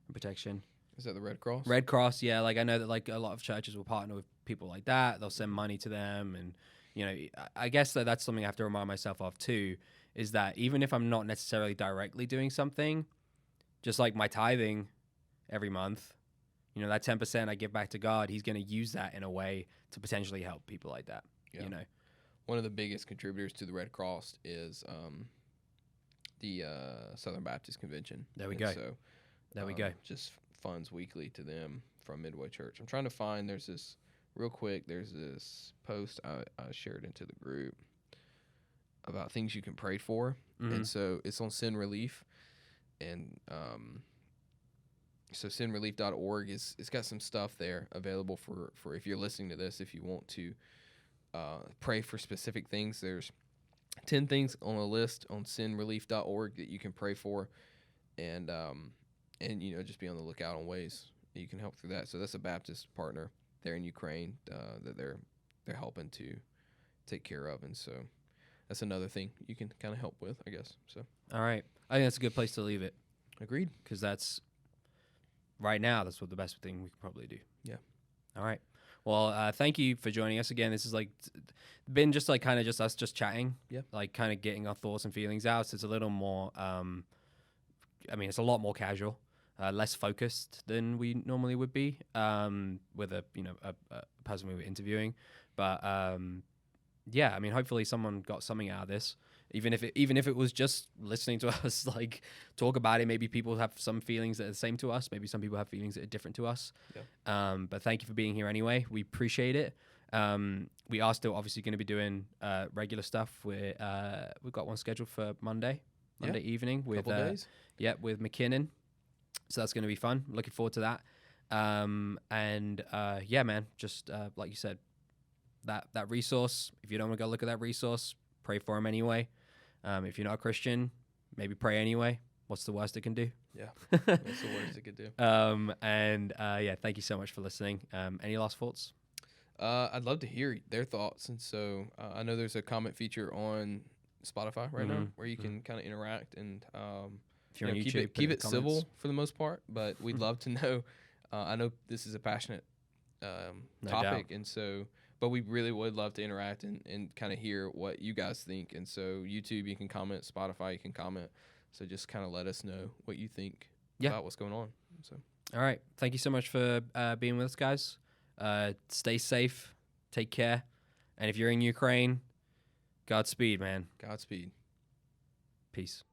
and protection. Is that the Red Cross? Red Cross, yeah. Like I know that like a lot of churches will partner with people like that. They'll send money to them, and you know, I guess that's something I have to remind myself of too. Is that even if I'm not necessarily directly doing something, just like my tithing every month, you know, that 10% I give back to God, He's going to use that in a way to potentially help people like that. Yeah. You know, one of the biggest contributors to the Red Cross is the Southern Baptist Convention. There we go. So there we go. Just funds weekly to them from Midway Church. I'm trying to find. There's this post I shared into the group about things you can pray for, and so it's on Sin Relief, and so sinrelief.org it's got some stuff there available for if you're listening to this, if you want to pray for specific things. There's 10 things on a list on sinrelief.org that you can pray for, and you know, just be on the lookout on ways that you can help through that. So that's a Baptist partner there in Ukraine that they're helping to take care of, and so that's another thing you can kind of help with, I guess. So All right, I think that's a good place to leave it, agreed, because that's right now that's what the best thing we could probably do. Yeah. All right. Well, thank you for joining us again. This is like been just like kind of just us just chatting. Yeah. Like kind of getting our thoughts and feelings out. So it's a little more. I mean, it's a lot more casual, less focused than we normally would be with a person we were interviewing. But yeah, I mean, hopefully someone got something out of this. Even if it was just listening to us like talk about it, maybe people have some feelings that are the same to us. Maybe some people have feelings that are different to us. Yeah. But thank you for being here anyway. We appreciate it. We are still obviously going to be doing regular stuff. We've got one scheduled for Monday evening with couple days. With McKinnon. So that's going to be fun. Looking forward to that. Yeah, man, just like you said, that resource. If you don't want to go look at that resource, pray for him anyway. If you're not a Christian, maybe pray anyway. What's the worst it can do? Yeah, that's the worst it could do. Yeah, thank you so much for listening. Any last thoughts? I'd love to hear their thoughts, and so I know there's a comment feature on Spotify right now where you can kind of interact and if you're on YouTube, keep it civil for the most part, but we'd love to know. I know this is a passionate topic, and so. But we really would love to interact and kind of hear what you guys think. And so YouTube, you can comment. Spotify, you can comment. So just kind of let us know what you think about what's going on. So, all right. Thank you so much for being with us, guys. Stay safe. Take care. And if you're in Ukraine, Godspeed, man. Godspeed. Peace.